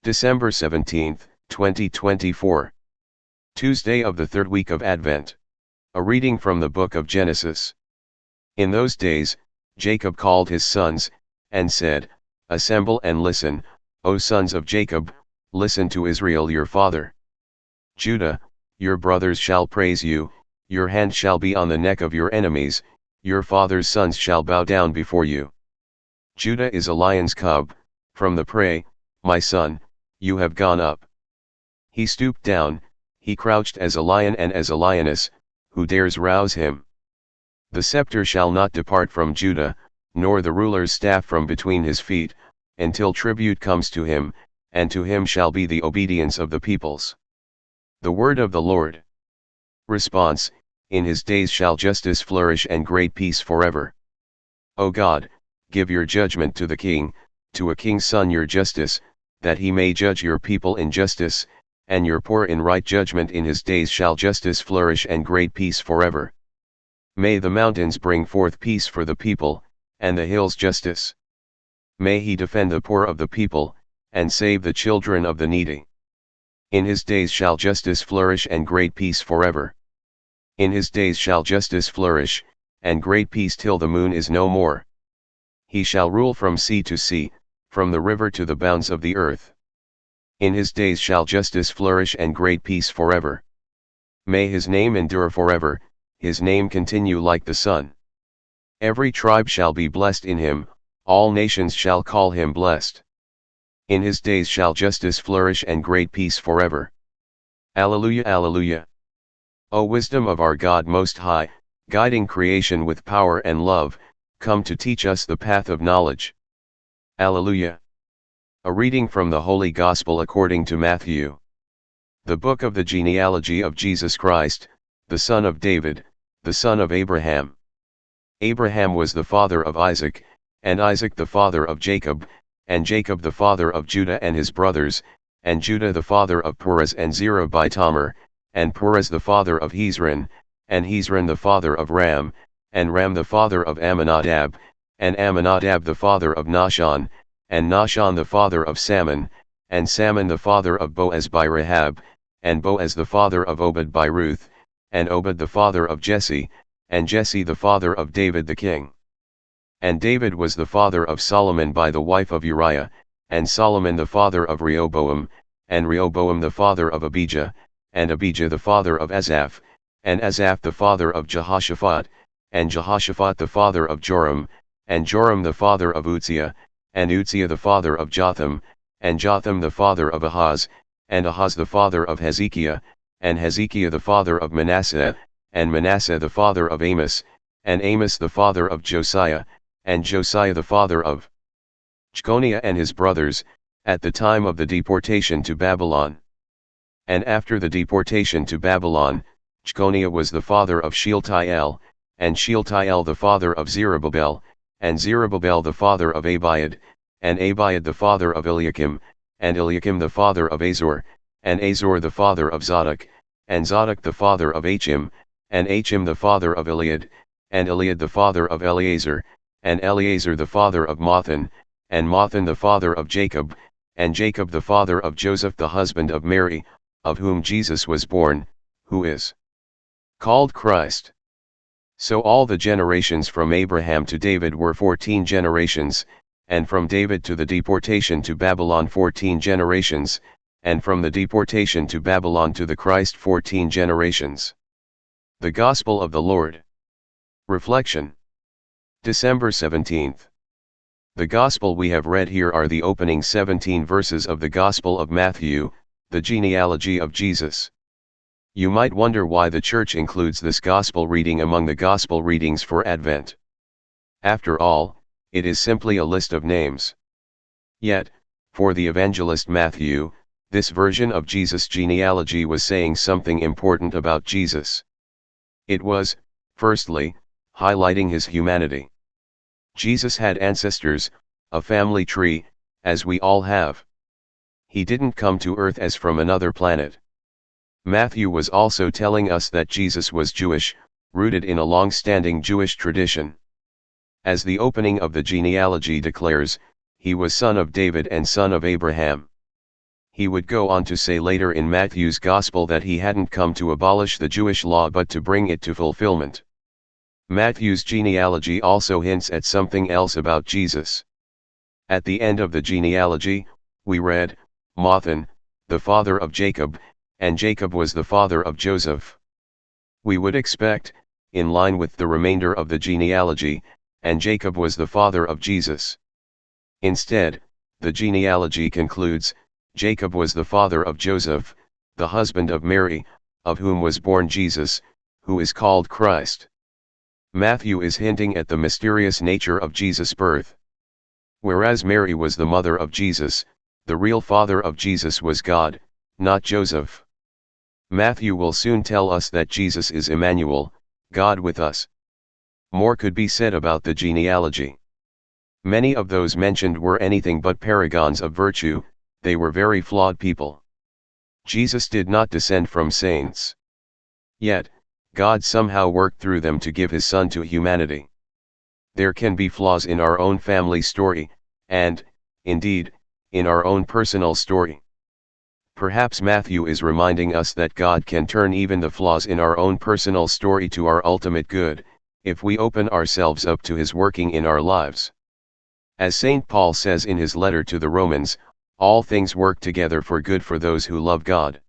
December 17, 2024. Tuesday of the third week of Advent. A reading from the book of Genesis. In those days, Jacob called his sons, and said, "Assemble and listen, O sons of Jacob, listen to Israel your father. Judah, your brothers shall praise you, your hand shall be on the neck of your enemies, your father's sons shall bow down before you. Judah is a lion's cub, from the prey, my son, you have gone up. He stooped down, he crouched as a lion and as a lioness, who dares rouse him? The scepter shall not depart from Judah, nor the ruler's staff from between his feet, until tribute comes to him, and to him shall be the obedience of the peoples." The word of the Lord. Response: In his days shall justice flourish and great peace forever. O God, give your judgment to the king, to a king's son your justice, that he may judge your people in justice, and your poor in right judgment. In his days shall justice flourish and great peace forever. May the mountains bring forth peace for the people, and the hills justice. May he defend the poor of the people, and save the children of the needy. In his days shall justice flourish and great peace forever. In his days shall justice flourish, and great peace till the moon is no more. He shall rule from sea to sea, from the river to the bounds of the earth. In his days shall justice flourish and great peace forever. May his name endure forever, his name continue like the sun. Every tribe shall be blessed in him, all nations shall call him blessed. In his days shall justice flourish and great peace forever. Alleluia, alleluia. O wisdom of our God Most High, guiding creation with power and love, come to teach us the path of knowledge. Alleluia. A reading from the Holy Gospel according to Matthew. The book of the genealogy of Jesus Christ, the son of David, the son of Abraham. Abraham was the father of Isaac, and Isaac the father of Jacob, and Jacob the father of Judah and his brothers, and Judah the father of Perez and Zerah by Tamar, and Perez the father of Hezron, and Hezron the father of Ram, and Ram the father of Amminadab, and Amminadab the father of Nahshon, and Nahshon the father of Salmon, and Salmon the father of Boaz by Rahab, and Boaz the father of Obed by Ruth, and Obed the father of Jesse, and Jesse the father of David the king. And David was the father of Solomon by the wife of Uriah, and Solomon the father of Rehoboam, and Rehoboam the father of Abijah, and Abijah the father of Asaph, and Asaph the father of Jehoshaphat, and Jehoshaphat the father of Joram, and Joram the father of Uzziah, and Uzziah the father of Jotham, and Jotham the father of Ahaz, and Ahaz the father of Hezekiah, and Hezekiah the father of Manasseh, and Manasseh the father of Amos, and Amos the father of Josiah, and Josiah the father of Jeconiah and his brothers, at the time of the deportation to Babylon. And after the deportation to Babylon, Jeconiah was the father of Shealtiel, and Shealtiel the father of Zerubbabel, and Zerubbabel the father of Abiad, and Abiad the father of Eliakim, and Eliakim the father of Azor, and Azor the father of Zadok, and Zadok the father of Achim, and Achim the father of Eliad, and Eliad the father of Eleazar, and Eleazar the father of Mathan, and Mathan the father of Jacob, and Jacob the father of Joseph the husband of Mary, of whom Jesus was born, who is called Christ. So all the generations from Abraham to David were 14 generations, and from David to the deportation to Babylon 14 generations, and from the deportation to Babylon to the Christ 14 generations. The Gospel of the Lord. Reflection. December 17th. The Gospel we have read here are the opening 17 verses of the Gospel of Matthew, the genealogy of Jesus. You might wonder why the Church includes this Gospel reading among the Gospel readings for Advent. After all, it is simply a list of names. Yet, for the evangelist Matthew, this version of Jesus' genealogy was saying something important about Jesus. It was, firstly, highlighting his humanity. Jesus had ancestors, a family tree, as we all have. He didn't come to earth as from another planet. Matthew was also telling us that Jesus was Jewish, rooted in a long-standing Jewish tradition. As the opening of the genealogy declares, he was son of David and son of Abraham. he would go on to say later in Matthew's Gospel that he hadn't come to abolish the Jewish law but to bring it to fulfillment. Matthew's genealogy also hints at something else about Jesus. At the end of the genealogy, we read, Matthan, the father of Jacob, and Jacob was the father of Joseph. We would expect, in line with the remainder of the genealogy, and Jacob was the father of Jesus. Instead, the genealogy concludes, Jacob was the father of Joseph, the husband of Mary, of whom was born Jesus, who is called Christ. Matthew is hinting at the mysterious nature of Jesus' birth. Whereas Mary was the mother of Jesus, the real father of Jesus was God, not Joseph. Matthew will soon tell us that Jesus is Emmanuel, God with us. More could be said about the genealogy. Many of those mentioned were anything but paragons of virtue, they were very flawed people. Jesus did not descend from saints. Yet, God somehow worked through them to give his Son to humanity. There can be flaws in our own family story, and, indeed, in our own personal story. Perhaps Matthew is reminding us that God can turn even the flaws in our own personal story to our ultimate good, if we open ourselves up to his working in our lives. As St. Paul says in his letter to the Romans, all things work together for good for those who love God.